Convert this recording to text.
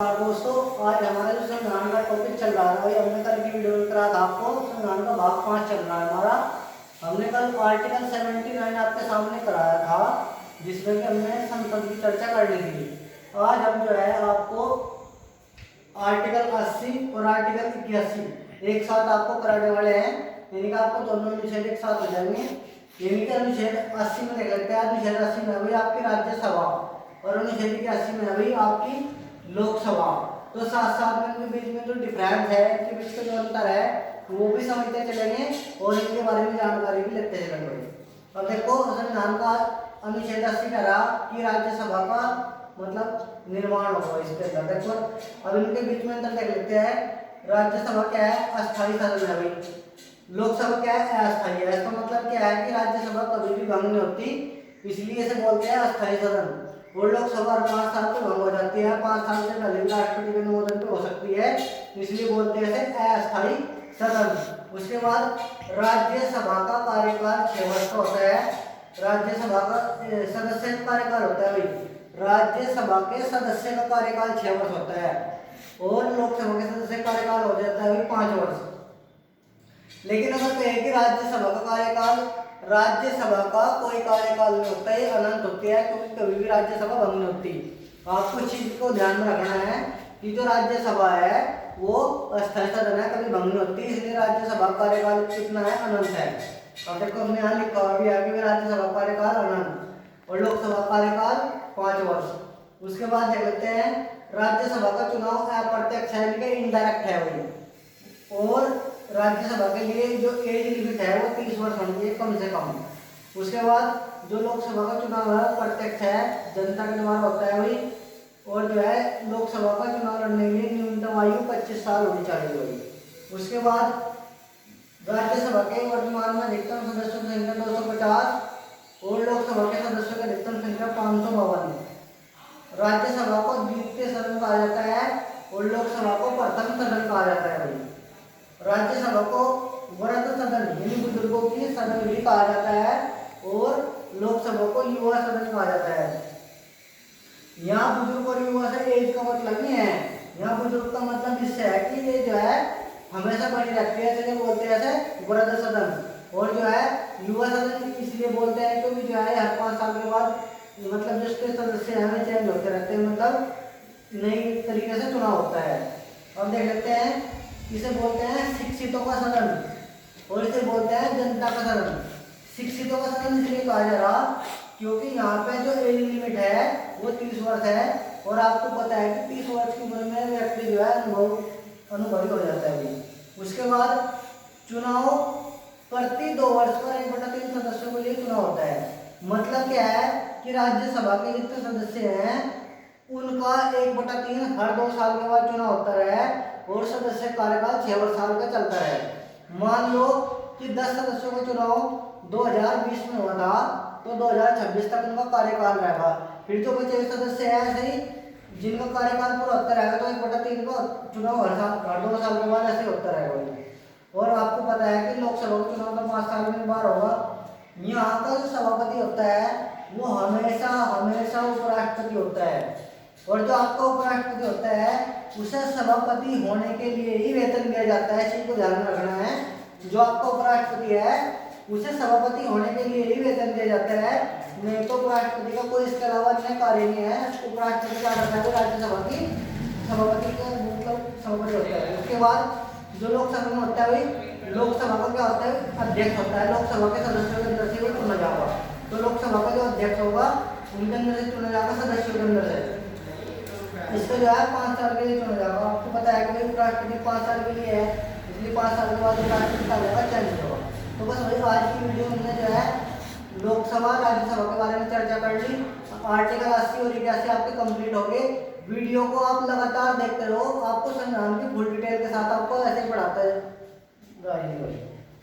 दोस्तों, आज हमारा जो संविधान का टॉपिक चल रहा है वही हमने कल की वीडियो में करा था आपको। संविधान का भाग 5 चल रहा है हमारा। हमने कल आर्टिकल 79 आपके सामने कराया था, जिसमें कि हमने संसद की चर्चा कर ली थी। आज हम जो है आपको आर्टिकल 80 और आर्टिकल 81 एक साथ आपको कराने वाले हैं, यानी कि आपको दोनों अनुच्छेद एक साथ हो जाएंगे। यानी कि अनुच्छेद 80 में देख लेते हैं। अनुच्छेद 80 में अभी आपकी राज्यसभा और अनुच्छेद 81 में अभी आपकी लोकसभा। तो साथ साथ में इनके बीच में जो डिफरेंस है, इनके बीच का जो अंतर है वो भी समझते चलेंगे और इनके बारे में जानकारी भी लेते चलेंगे। अब देखो, संविधान का अनुच्छेद 80 कह रहा कि राज्यसभा का मतलब निर्माण होगा इसके अंदर। देखो अब इनके बीच में अंतर देख लेते हैं। राज्यसभा क्या है? अस्थायी सदन है भाई। लोकसभा क्या है? अस्थायी है। इसका मतलब क्या है कि राज्यसभा कभी भी भंग नहीं होती, इसलिए इसे बोलते हैं अस्थायी सदन। और लोकसभा 5 साल पे भंग हो जाती है, 5 साल से पहले राष्ट्रपति के अनुमोदन पे हो सकती है, इसलिए बोलते हैं इसे अस्थायी सदन। उसके बाद राज्यसभा का कार्यकाल 6 वर्ष का होता है। राज्यसभा का सदस्य का कार्यकाल होता है भाई, राज्यसभा के सदस्य का कार्यकाल 6 वर्ष होता है और लोकसभा के सदस्य का कार्यकाल हो जाता है भाई 5 वर्ष। लेकिन अगर कहें कि राज्यसभा का कार्यकाल, राज्यसभा का कोई कार्यकाल नहीं होता, ये अनंत होती है, क्योंकि कभी भी राज्यसभा भंग नहीं होती। आपको इस चीज को ध्यान में रखना है कि जो राज्यसभा है वो अस्थायी सदन है, कभी भंग नहीं होती, इसलिए राज्यसभा कार्यकाल कितना है? अनंत है। अब देखो हमने यहाँ लिखा हुआ भी है कि राज्यसभा कार्यकाल अनंत और लोकसभा कार्यकाल 5 वर्ष। उसके बाद देख लेते हैं राज्यसभा का चुनाव अप्रत्यक्ष है, इनडायरेक्ट है वही। और राज्यसभा के लिए जो एज लिमिट है वो 30 वर्ष होनी चाहिए कम से कम। उसके बाद जो लोकसभा का चुनाव है प्रत्यक्ष है, जनता के द्वारा होता है वही। और जो है लोकसभा का चुनाव लड़ने के लिए न्यूनतम आयु 25 साल होनी चाहिए वही। उसके बाद राज्यसभा के वर्तमान में अधिकतम सदस्यों की संख्या 250 और लोकसभा के सदस्यों की अधिकतम संख्या 552। राज्यसभा को द्वितीय सदन कहा जाता है और लोकसभा को प्रथम सदन कहा जाता है भाई। राज्यसभा को वृद्ध सदन यानी बुजुर्गों की सदन भी कहा जाता है और लोकसभा को युवा सदन कहा जाता है। यहाँ बुजुर्ग और युवा से एज का मतलब नहीं है, यहाँ बुजुर्ग का मतलब इससे है कि ये जो है हमेशा बनी रहती है, इसलिए बोलते हैं ऐसे वृद्ध सदन। और जो है युवा सदन इसलिए बोलते हैं क्योंकि जो है हर 5 साल के बाद मतलब जिसके सदस्य हैं चेंज होते रहते हैं, मतलब नई तरीके से चुनाव होता है। अब देख लेते हैं, इसे बोलते हैं शिक्षितों का सदन और इसे बोलते हैं जनता का सदन। शिक्षितों का सदन इसलिए कहा जा रहा क्योंकि यहाँ पे जो एज लिमिट है वो 30 वर्ष है और आपको पता है कि 30 वर्ष की उम्र में व्यक्ति जो है अनुभवी हो जाता है। उसके बाद चुनाव प्रति 2 वर्ष पर 1/3 सदस्यों के लिए चुनाव होता है। मतलब क्या है कि राज्यसभा के जितने सदस्य हैं उनका 1/3 हर 2 साल के बाद चुनाव होता है और सदस्य कार्यकाल 6 साल का चलता है। मान लो कि 10 सदस्यों का चुनाव 2020 में हुआ था तो 2026 तक उनका कार्यकाल रहेगा। फिर जो बचे सदस्य हैं ऐसे ही जिनका कार्यकाल पूरा होता रहेगा तो 1/3 का चुनाव हर 2 साल के बाद ऐसे होता रहेगा। और आपको पता है कि लोकसभा का चुनाव तो 5 साल में एक बार होगा। यहाँ का जो सभापति होता है वो हमेशा हमेशा उपराष्ट्रपति होता है और जो आपका उपराष्ट्रपति होता है उसे सभापति होने के लिए ही वेतन दिया जाता है। इसी को ध्यान में रखना है, जो आपका उपराष्ट्रपति है उसे सभापति होने के लिए ही वेतन दिया जाता है, नहीं तो उपराष्ट्रपति का कोई इसके अलावा अन्य कार्य नहीं है। उपराष्ट्रपति क्या करता है? राज्यसभा की सभापति का मतलब सभापति होता है। उसके बाद जो लोकसभा में होता है वही लोकसभा का क्या होता है? अध्यक्ष होता है। लोकसभा के सदस्यों के अंदर से वो चुना जाएगा, तो लोकसभा का जो अध्यक्ष होगा उनके अंदर से चुना जाएगा, सदस्यों के अंदर से। इसको जो है 5 साल के लिए चुना जाएगा। आपको पता है कि उपराष्ट्रपति 5 साल के लिए है, इसलिए 5 साल के बाद राष्ट्रपति का होगा चेंज होगा। तो बस वही आज की वीडियो में जो है लोकसभा राज्यसभा के बारे में चर्चा कर ली। आर्टिकल 80 और 81 आपके कंप्लीट हो गए। वीडियो को आप लगातार देखते रहो, आपको संविधान की फुल डिटेल के साथ आपको ऐसे पढ़ाता है।